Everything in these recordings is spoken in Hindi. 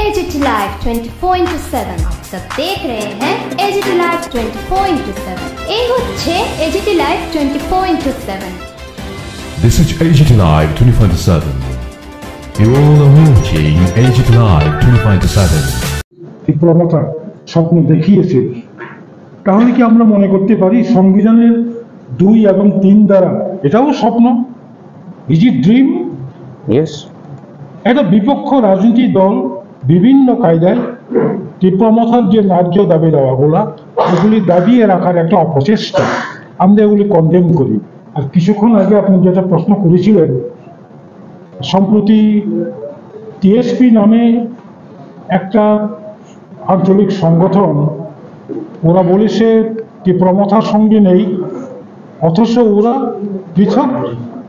AGT Live 24/7 आप सब देख रहे हैं AGT Live 24/7 এই হচ্ছে AGT Live 24/7 This is AGT Live 24/7 You all are watching AGT Live 24/7 প্রবণতা স্বপ্ন দেখিয়েছে তাহলে কি আমরা মনে করতে পারি সংবিধানের 2 এবং 3 দ্বারা এটাও স্বপ্ন ইজ ইট ড্রিম ইয়েস এটা বিপক্ষ রাজনৈতিক দল বিভিন্ন কায়দায় তীব্রমথার যে ন্যায্য দাবি দেওয়াগুলা এগুলি দাবিয়ে রাখার একটা অপচেষ্টা আমরা এগুলি কন্ডেম করি আর কিছুক্ষণ আগে আপনি যেটা প্রশ্ন করেছিলেন সম্প্রতি টিএসপি নামে একটা আঞ্চলিক সংগঠন ওরা বলেছে তীব্রমথার সঙ্গে নেই অথচ ওরা পৃথক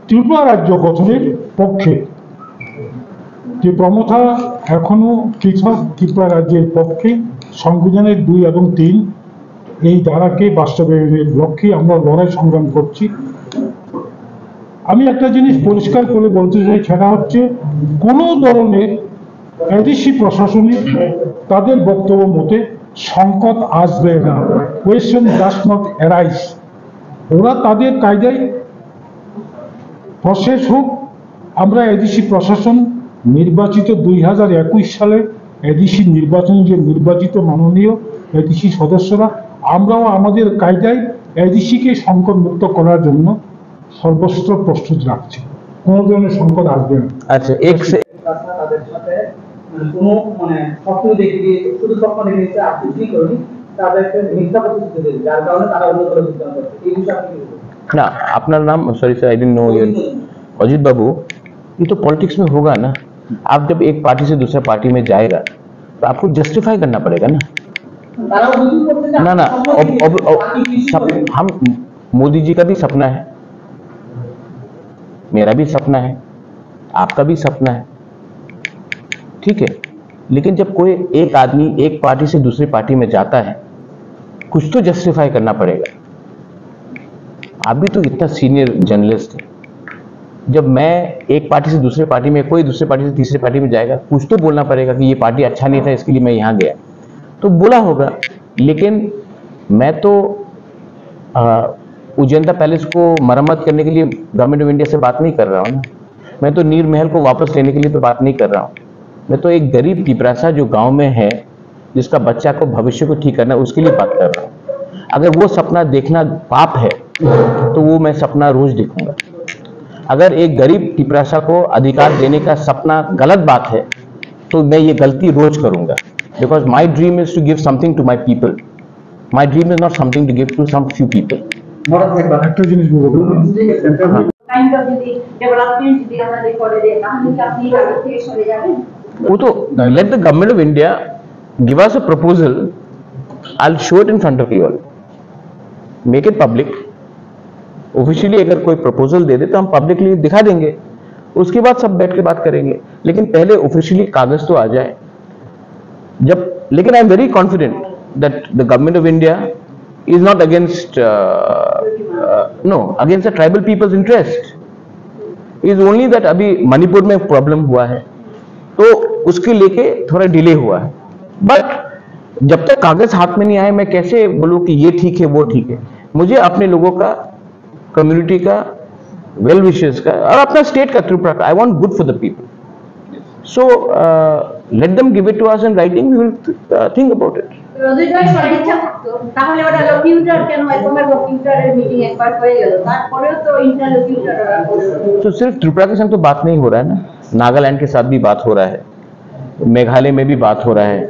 ত্রিপুরা রাজ্য গঠনের পক্ষে তীব্রমথা এখনো পৃথক ত্রিপুরা রাজ্যের পক্ষে সংবিধানের 2 এবং 3 এই ধারাকে বাস্তবায়নের লক্ষ্যে আমরা লড়াই সংগ্রাম করছি আমি একটা জিনিস পরিষ্কার করে বলতে চাই সেটা হচ্ছে কোনো ধরনের এডিসি প্রশাসনিক তাদের বক্তব্য মতে সংকট আসবে না কোয়েশ্চন ডাজ নট অ্যারাইজ ওরা তাদের কায়দায় প্রসেস হোক আমরা এডিসি প্রশাসন নির্বাচিত 2021 সালে এডিসি নির্বাচন যে নির্বাচিত মাননীয় এডিসি সদস্যরা আমরাও আমাদের কায়দায় এডিসিকে সংকট মুক্ত করার জন্য সর্বস্ব প্রস্তুত রাখছি কোনো ধরনের সংকট আসবে না আচ্ছা তাদের সাথে কোনো স্বপ্ন দেখিয়ে শুধু স্বপ্ন দেখিয়েছে আপনি কি করবেন তাদেরকে মিথ্যা প্রতিশ্রুতি দেন যার কারণে তারা অন্য করে সিদ্ধান্ত নেয় এই বিষয়ে আপনি কি বলবেন ना अपना नाम sorry sir I didn't know you Ajit Babu ये तो पॉलिटिक्स में होगा ना आप जब एक पार्टी से दूसरे पार्टी में जाएगा तो आपको जस्टिफाई करना पड़ेगा ना ना ना हम मोदी जी का भी सपना है मेरा भी सपना है आपका भी सपना है ठीक है लेकिन जब कोई एक आदमी एक पार्टी से दूसरी पार्टी में जाता है कुछ तो जस्टिफाई करना पड़ेगा आप भी तो इतना सीनियर जर्नलिस्ट है जब मैं एक पार्टी से दूसरे पार्टी में कोई दूसरे पार्टी से तीसरी पार्टी में जाएगा कुछ तो बोलना पड़ेगा कि ये पार्टी अच्छा नहीं था इसके लिए मैं यहाँ गया तो बोला होगा लेकिन मैं तो उजैंता पैलेस को मरम्मत करने के लिए गवर्नमेंट ऑफ इंडिया से बात नहीं कर रहा हूँ ना मैं तो नीर महल को वापस लेने के लिए तो बात नहीं कर रहा हूँ मैं तो एक गरीब पिपरासा जो गांव में है जिसका बच्चा को भविष्य को ठीक करना है उसके लिए बात कर रहा हूँ अगर वो सपना देखना पाप है तो वो मैं सपना रोज देखूंगा अगर एक गरीब पिपरासा को अधिकार देने का सपना गलत बात है तो मैं ये गलती रोज करूंगा because my dream is to give something to my people my dream is not something to give to some few people একটা জিনিস বলবো वो तो let the government of India give us a proposal. I'll show it in front of you all. Make it public. Officially अगर कोई proposal दे दे तो हम publicly दिखा देंगे उसके बाद सब बैठ के बात करेंगे लेकिन पहले officially कागज तो आ जाए जब लेकिन I am very confident that the government of India is not against against the tribal people's interest. Is only that अभी मणिपुर में प्रॉब्लम हुआ है तो उसके लेके थोड़ा डिले हुआ है बट जब तक कागज हाथ में नहीं आए मैं कैसे बोलूं कि ये ठीक है वो ठीक है मुझे अपने लोगों का कम्युनिटी का वेल विशेस का और अपना स्टेट का त्रिपुरा का I want good for the people so let them give it to us in writing we will think about it Rojit ভাই সদিচ্ছা করতো তাহলে ওটা লকিউটার কেন হয় তোমার লকিউটারের মিটিং একবার হয়ে গেল তারপরেও तो इंटरलॉक्यूटर तो सिर्फ त्रिपुरा के संग तो बात नहीं हो रहा है ना नागालैंड के साथ भी बात हो रहा है मेघालय में भी बात हो रहा है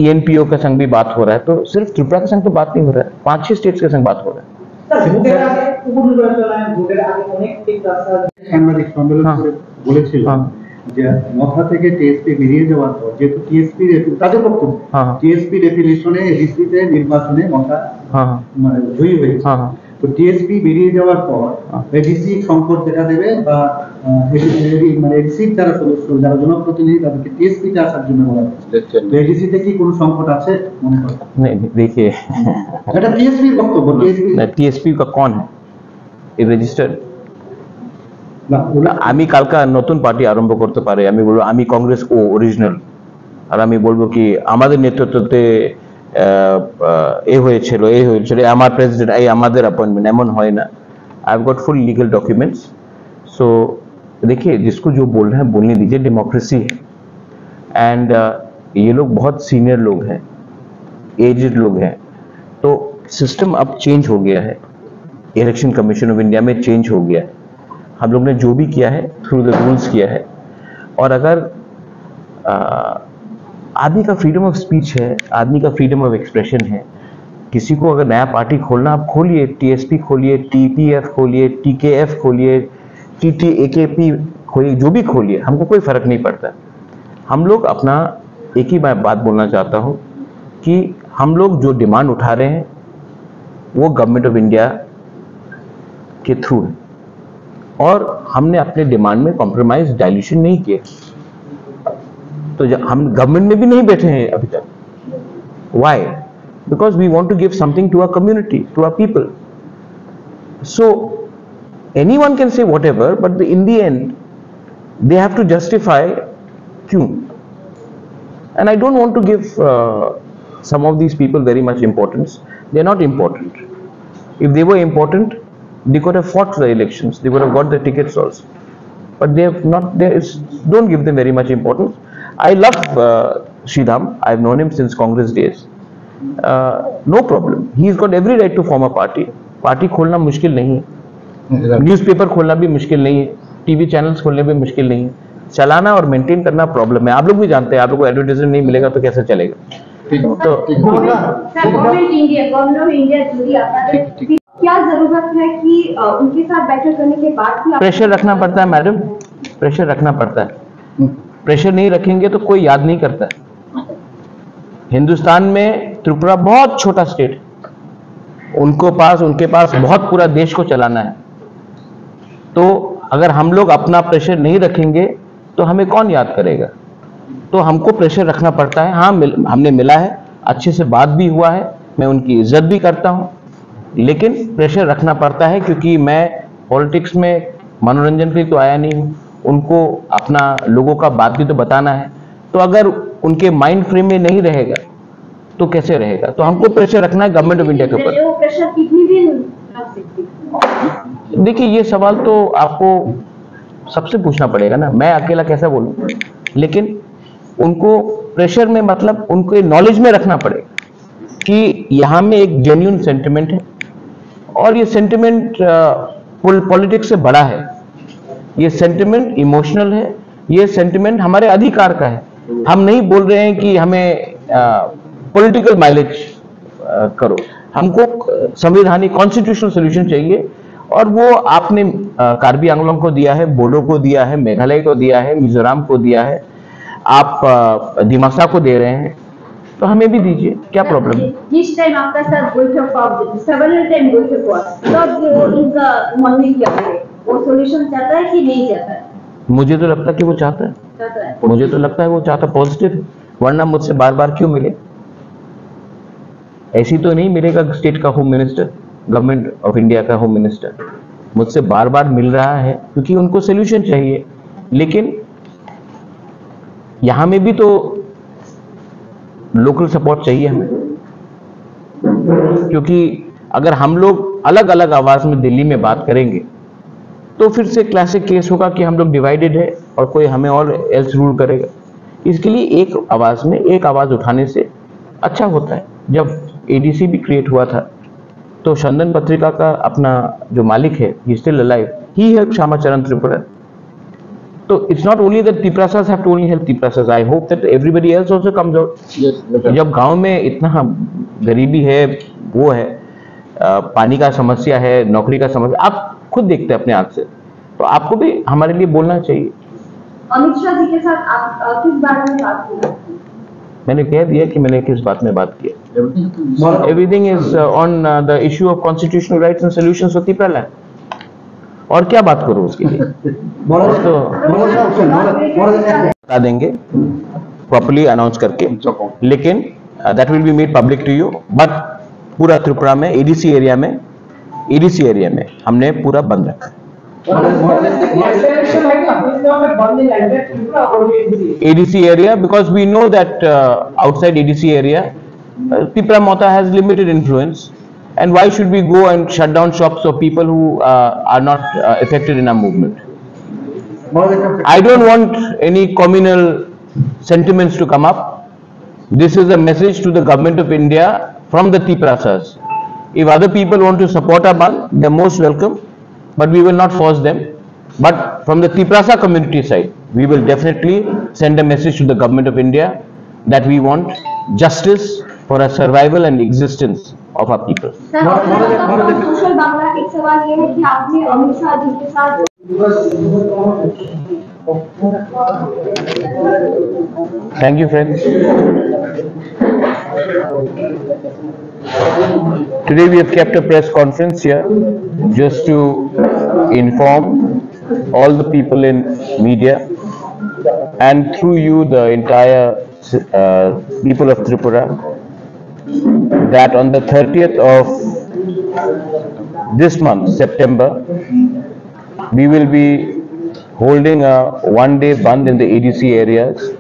ईएनपीओ के संग भी बात हो रहा है तो सिर्फ त्रिपुरा के संग तो बात नहीं हो रहा है 5-6 स्टेट्स के संग बात हो रहा है যে মথা থেকে টিএসপি বেরিয়ে যাওয়ার পর যেহেতু টিএসপি তাদের বক্তব্য টিএসপি ডেফিনেশনে এডিসিতে নির্বাচনে মথা মানে জয়ী হয়েছে তো টিএসপি বেরিয়ে যাওয়ার পর এডিসি সংকট দেখা দেবে বা মানে এডিসির যারা সদস্য যারা জনপ্রতিনিধি তাদেরকে টিএসপিতে আসার জন্য বলা হচ্ছে তো এডিসিতে কি কোনো সংকট আছে মনে করেন देखिए এটা টিএসপির বক্তব্য टीएसपी का कौन है ये रजिस्टर्ड আমি কালকা নতুন পার্টি আরম্ভ করতে পারে আমি বলবো আমি কংগ্রেস ও অরিজিনাল আর আমি বলবো কি আমাদের নেতৃত্বে আমার প্রেসিডেন্ট এই আমাদের अपॉइंटमेंट এমন হয় না। I have got full legal documents. So देखिए जिसको जो बोल रहे हैं बोलने दीजिए, डेमोक्रेसी है। एंड ये लोग बहुत सीनियर लोग हैं, एजेड लोग हैं, तो सिस्टम अब चेंज हो गया है। इलेक्शन कमीशन ऑफ इंडिया में चेंज हो गया है। हम लोग ने जो भी किया है थ्रू द रूल्स किया है। और अगर आदमी का फ्रीडम ऑफ स्पीच है, आदमी का फ्रीडम ऑफ एक्सप्रेशन है। किसी को अगर नया पार्टी खोलना, आप खोलिए, टीएसपी खोलिए, टीपीएफ खोलिए, टीकेएफ खोलिए, टीटीएकेपी खोलिए, जो भी खोलिए, हमको कोई फर्क नहीं पड़ता। हम लोग अपना एक ही बात बोलना चाहता हूँ कि हम लोग जो डिमांड उठा रहे हैं वो गवर्नमेंट ऑफ इंडिया के थ्रू है, और हमने अपने डिमांड में कॉम्प्रोमाइज डाइल्यूशन नहीं किया। तो हम गवर्नमेंट में भी नहीं बैठे हैं अभी तक। Why? Because we want to give something to our community, to our people. So anyone can say whatever, but in the end they have to justify क्यों। And I don't want to give some of these people very much importance. They are not important. If they were important, they could have fought the elections, they would have got the tickets also, but they have not. Don't give them very much importance. I love Sridham. I've known him since Congress days. No problem. He's got every right to form a party. Party खोलना मुश्किल नहीं है, न्यूज़पेपर खोलना भी मुश्किल नहीं है, टीवी चैनल्स खोलने भी मुश्किल नहीं है। चलाना और मेंटेन करना प्रॉब्लम है। आप लोग भी जानते हैं, आप लोग को एडवर्टाइजमेंट नहीं मिलेगा तो कैसे चलेगा। तो गवर्नमेंट इंडिया जुड़ी आपका क्या जरूरत है कि उनके साथ बैठक करने के बाद भी प्रेशर रखना पड़ता है मैडम, प्रेशर रखना पड़ता है। प्रेशर नहीं रखेंगे तो कोई याद नहीं करता है। हिंदुस्तान में त्रिपुरा बहुत छोटा स्टेट, उनके पास बहुत पूरा देश को चलाना है। तो अगर हम लोग अपना प्रेशर नहीं रखेंगे तो हमें कौन याद करेगा। तो हमको प्रेशर रखना पड़ता है। हाँ, हमने मिला है, अच्छे से बात भी हुआ है, मैं उनकी इज्जत भी करता हूँ, लेकिन प्रेशर रखना पड़ता है क्योंकि मैं पॉलिटिक्स में मनोरंजन के लिए तो आया नहीं हूँ। उनको अपना लोगों का बात भी तो बताना है। तो अगर उनके माइंड फ्रेम में नहीं रहेगा तो कैसे रहेगा। तो हमको प्रेशर रखना है गवर्नमेंट ऑफ इंडिया के ऊपर। प्रेशर कितनी दिन रख सकती है? देखिए ये सवाल तो आपको सबसे पूछना पड़ेगा ना, मैं अकेला कैसा बोलूं। लेकिन उनको प्रेशर में मतलब उनको नॉलेज में रखना पड़ेगा कि यहाँ में एक जेन्युइन सेंटिमेंट है, और ये सेंटिमेंट पॉलिटिक्स से बड़ा है। ये सेंटिमेंट इमोशनल है, ये सेंटिमेंट हमारे अधिकार का है। हम नहीं बोल रहे हैं कि हमें पॉलिटिकल माइलेज करो, हमको संवैधानिक कॉन्स्टिट्यूशनल सोल्यूशन चाहिए, और वो आपने कार्बी आंगलोंग को दिया है, बोडो को दिया है, मेघालय को दिया है, मिजोरम को दिया है, आप दिमासा को दे रहे हैं, तो हमें भी दीजिए, क्या प्रॉब्लम है। जिस टाइम आपका साथ बैठक सेवरल टाइम बैठक हुआ, तब उनका मन में क्या है, वो सॉल्यूशन चाहता है कि नहीं चाहता है? मुझे तो लगता है कि वो चाहता है, मुझे तो लगता है वो चाहता, पॉजिटिव है, वरना मुझसे बार बार क्यों मिले। ऐसी तो नहीं मिलेगा स्टेट का home minister, government of India का होम मिनिस्टर मुझसे बार बार मिल रहा है क्योंकि उनको सोल्यूशन चाहिए। लेकिन यहां में भी तो लोकल सपोर्ट चाहिए हमें, क्योंकि अगर हम लोग अलग अलग आवाज में दिल्ली में बात करेंगे तो फिर से क्लासिक केस होगा कि हम लोग डिवाइडेड है और कोई हमें और एल्स रूल करेगा। इसके लिए एक आवाज में एक आवाज उठाने से अच्छा होता है। जब एडीसी भी क्रिएट हुआ था तो चंदन पत्रिका का अपना जो मालिक है, he still alive, he help Shyamacharan Tripura. तो it's not only that Tiprasas have to only help Tiprasas, I hope that everybody else also comes out. जब गांव में इतना गरीबी है, वो है, पानी का समस्या है, नौकरी का समस्या, आप खुद देखते हैं अपने आंख से, तो आपको भी हमारे लिए बोलना चाहिए। अमित शाह जी के साथ आप किस बारे में बात की? मैंने कह दिया कि मैंने किस बात में बात की। Everything is on the issue of constitutional rights and solutions of Tipra. और क्या बात करूं उसके लिए, तो बता देंगे प्रॉपर्ली अनाउंस करके, लेकिन that will be made public to you. But पूरा त्रिपुरा में एडीसी एरिया में हमने पूरा बंद रखा। ADC area, because we know that outside ADC area, Tripura Mota has limited influence, and why should we go and shut down shops of people who are not affected in our movement? I don't want any communal sentiments to come up. This is a message to the government of India from the Triprasas. If other people want to support our Bandh, they're most welcome, but we will not force them. But from the Triprasa community side, we will definitely send a message to the government of India that we want justice for our survival and existence of our people. Social Bangla एक सवाल ये है कि आपने अमित शाह जी के साथ Thank you, friends. Today we have kept a press conference here just to inform all the people in media and through you the entire people of Tripura that on the 30th of this month, September, we will be holding a one-day bandh in the ADC areas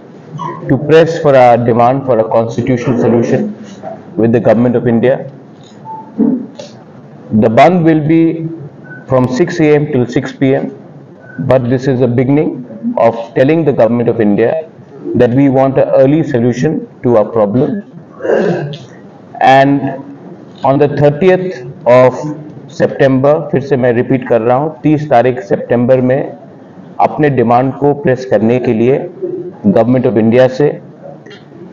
to press for our demand for a constitutional solution with the government of India. The bandh will be from 6 AM till 6 PM, but this is a beginning of telling the government of India that we want an early solution to our problem. And on the 30th of September, फिर से मैं रिपीट कर रहा हूँ, 30 तारीख सितंबर में अपने डिमांड को प्रेस करने के लिए गवर्नमेंट ऑफ इंडिया से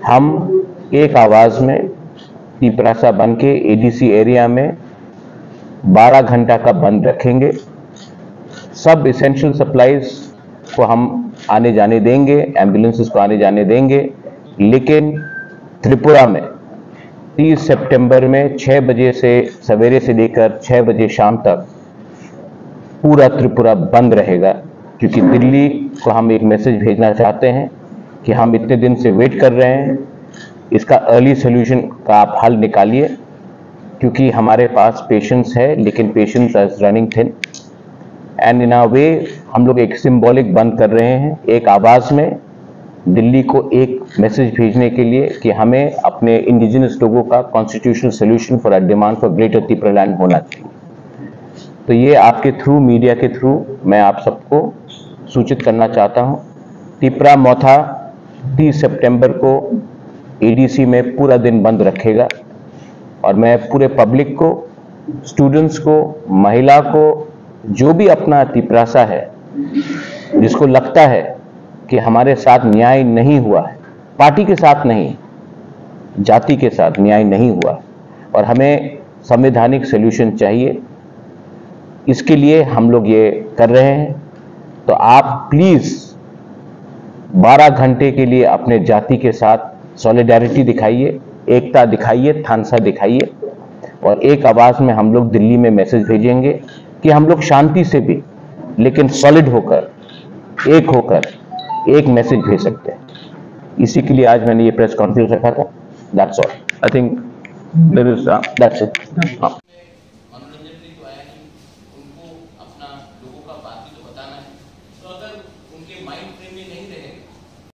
हम एक आवाज़ में त्रिप्रासा बन के एडीसी एरिया में 12 घंटा का बंद रखेंगे। सब इसेंशियल सप्लाईज को हम आने जाने देंगे, एम्बुलेंसेस को आने जाने देंगे, लेकिन त्रिपुरा में 30 सितंबर में 6 बजे से सवेरे से लेकर 6 बजे शाम तक पूरा त्रिपुरा बंद रहेगा, क्योंकि दिल्ली को हम एक मैसेज भेजना चाहते हैं कि हम इतने दिन से वेट कर रहे हैं, इसका अर्ली सोल्यूशन का आप हल निकालिए, क्योंकि हमारे पास पेशेंट्स है लेकिन patients are running thin and in a way हम लोग एक सिंबॉलिक बंद कर रहे हैं, एक आवाज़ में दिल्ली को एक मैसेज भेजने के लिए कि हमें अपने इंडिजिनस लोगों का constitutional solution for a demand for greater Tripura land होना चाहिए। तो ये आपके थ्रू, मीडिया के थ्रू मैं आप सबको सूचित करना चाहता हूँ। त्रिपुरा मोथा 30 सितंबर को एडीसी में पूरा दिन बंद रखेगा और मैं पूरे पब्लिक को, स्टूडेंट्स को, महिला को, जो भी अपना त्रिप्रासा है, जिसको लगता है कि हमारे साथ न्याय नहीं हुआ है, पार्टी के साथ नहीं, जाति के साथ न्याय नहीं हुआ और हमें संवैधानिक सॉल्यूशन चाहिए, इसके लिए हम लोग ये कर रहे हैं। तो आप प्लीज 12 घंटे के लिए अपने जाति के साथ सॉलिडारिटी दिखाइए, एकता दिखाइए, थानसा दिखाइए और एक आवाज में हम लोग दिल्ली में मैसेज भेजेंगे कि हम लोग शांति से भी लेकिन सॉलिड होकर, एक होकर एक मैसेज भेज सकते हैं। इसी के लिए आज मैंने ये प्रेस कॉन्फ्रेंस रखा था। That's all. I think that's it.